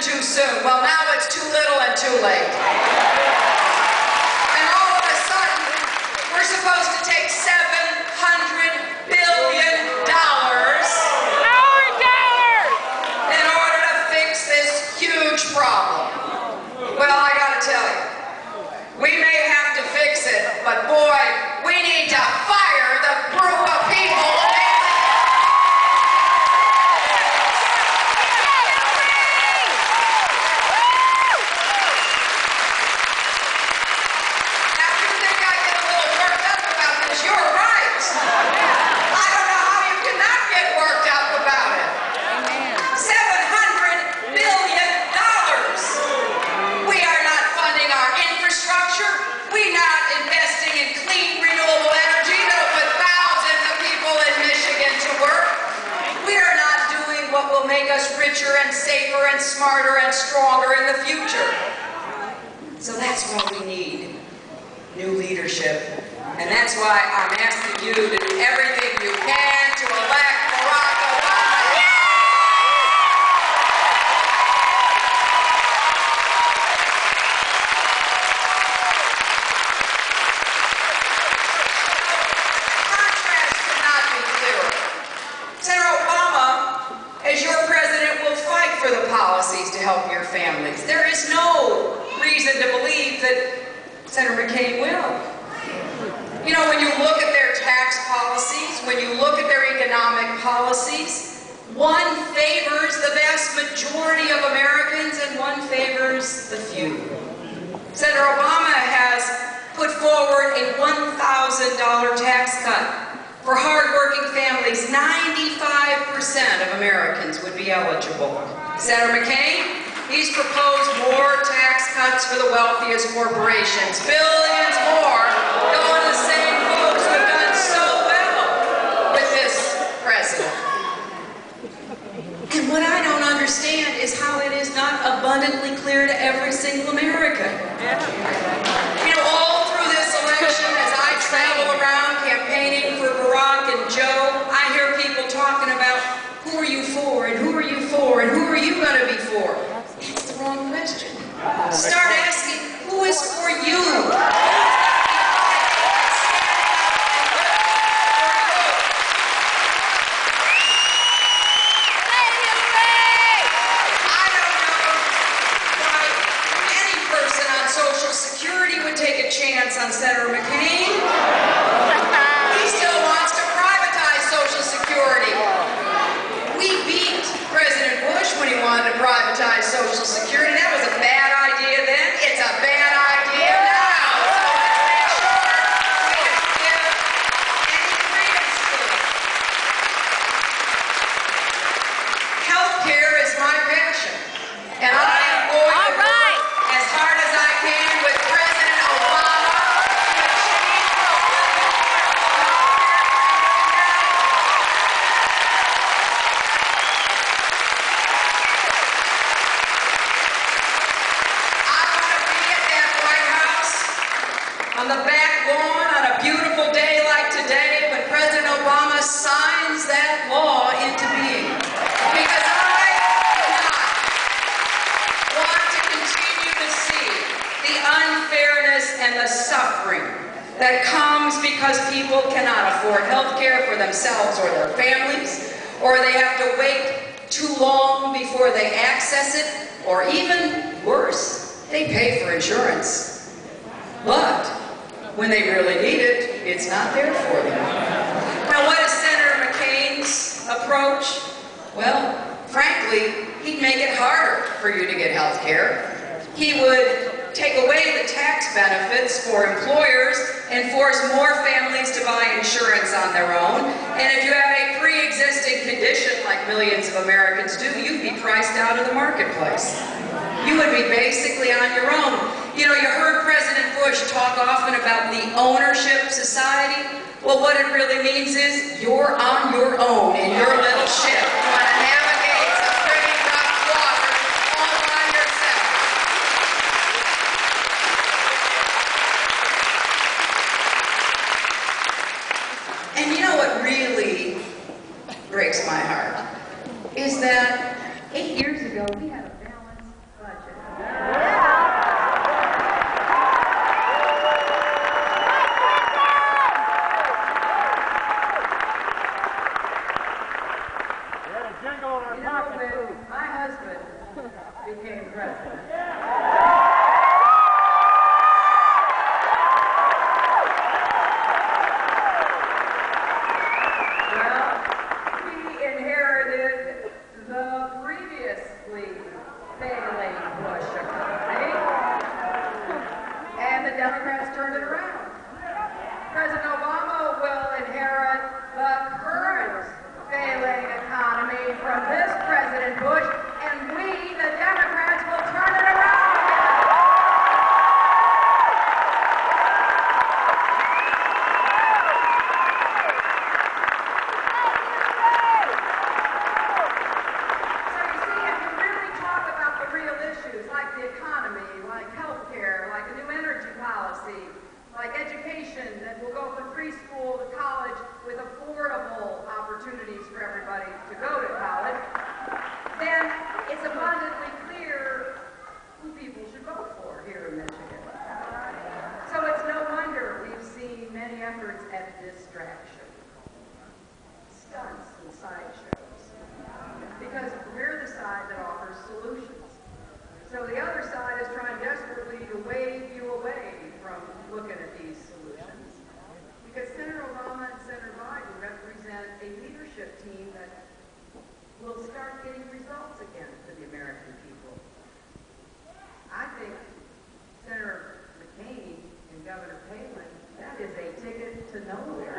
happened too soon. Well, now it's too little and too late. And all of a sudden, we're supposed to take $700 billion in order to fix this huge problem. Well, I gotta tell you, we may have to fix it, but boy, we need to fire the group of people. Now, you think I get a little worked up about this? You're right. I don't know how you cannot get worked up about it. $700 billion. We are not funding our infrastructure. We're not investing in clean, renewable energy that'll put thousands of people in Michigan to work. We are not doing what will make us richer and safer and smarter and stronger in the future. So that's why we need new leadership. And that's why I'm asking you to do everything you can to elect Barack Obama. Senator Obama, as your president, will fight for the policies to help your families. There is no reason to believe that Senator McCain will. You know, when you look at their tax policies, when you look at their economic policies, one favors the vast majority of Americans and one favors the few. Senator Obama has put forward a $1,000 tax cut. For hard-working families, 95% of Americans would be eligible. Senator McCain, he's proposed more tax cuts for the wealthiest corporations. Billions more going to the same folks who have done so well with this president. And what I don't understand is how it is not abundantly clear to every single American. You know, all through this election, as I travel around campaigning for Barack and Joe, I hear people talking about who are you for and who are you for and who are you going to be for? That's the wrong question. Start asking, who is for you? I don't know why any person on Social Security would take a chance on Senator McCain. He still wants to privatize Social Security. We beat President Bush when he wanted to privatize Social Security. That was a bad idea then. It's a bad idea now. So let's make sure we don't give any credence to it. Healthcare is my passion. And I am going to work as hard as I can with President Obama to achieve on the back lawn on a beautiful day like today when President Obama signs that law into being. Because I do not want to continue to see the unfairness and the suffering that comes because people cannot afford health care for themselves or their families, or they have to wait too long before they access it, or even worse, they pay for insurance. But when they really need it, it's not there for them. Now, what is Senator McCain's approach? Well, frankly, he'd make it harder for you to get health care. He would take away the tax benefits for employers and force more families to buy insurance on their own. And if you have a pre-existing condition like millions of Americans do, you'd be priced out of the marketplace. You would be basically on your own. You know, you heard President Bush talk often about the ownership society. Well, what it really means is you're on your own in your little ship trying to navigate some pretty rough water all by yourself. And you know what really breaks my heart is that 8 years ago we had a balance when my husband became president. Well, we inherited the previously failing Bush economy, and the Democrats turned it around. President Obama will inherit the current failing economy from this President Bush, and we, the Democrats, will turn it around again. So you see, if you really talk about the real issues, like the economy, like health care, like a new energy policy, like education that will go from preschool to college with affordable opportunities for everybody to go to college, then it's abundantly clear who people should vote for here in Michigan. So it's no wonder we've seen many efforts at distraction, stunts and sideshows, because we're the side that offers solutions. So the other side is trying desperately to wave you away from looking at these solutions. Because Senator Obama and Senator Biden represent a leadership team that will start getting results again for the American people. I think Senator McCain and Governor Palin, that is a ticket to nowhere.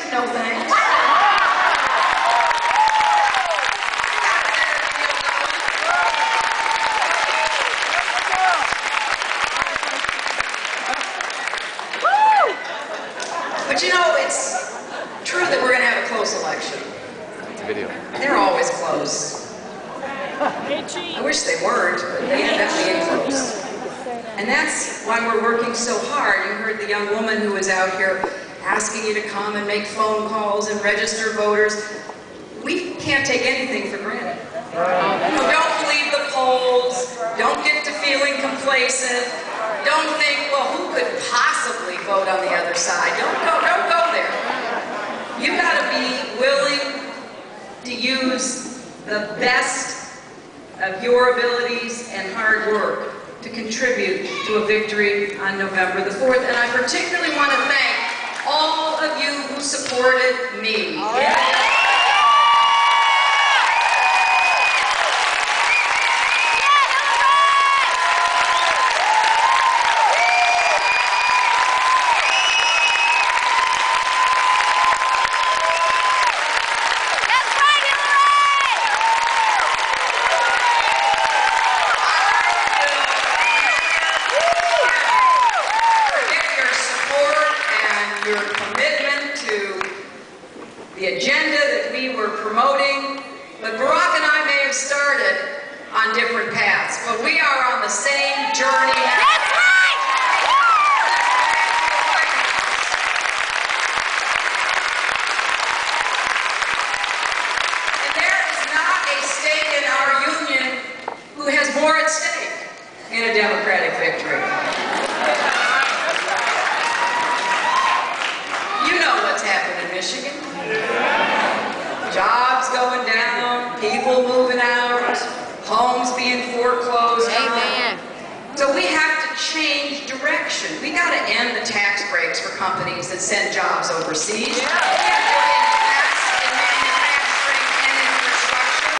No thanks. But you know, it's true that we're going to have a close election. It's a video. They're always close. I wish they weren't, but they end up being close. And that's why we're working so hard. You heard the young woman who was out here asking you to come and make phone calls and register voters. We can't take anything for granted. Don't believe the polls. Don't get to feeling complacent. Don't think, well, who could possibly vote on the other side? Don't go there. You've got to be willing to use the best of your abilities and hard work to contribute to a victory on November the 4th. And I particularly want to thank all of you who supported me. Your commitment to the agenda that we were promoting, but Barack and I may have started on different paths, but we are on the same journey now. That's right! And there is not a state in our union who has more at stake in a Democratic victory. In Michigan. Jobs going down, people moving out, homes being foreclosed on. So we have to change direction. We got to end the tax breaks for companies that send jobs overseas.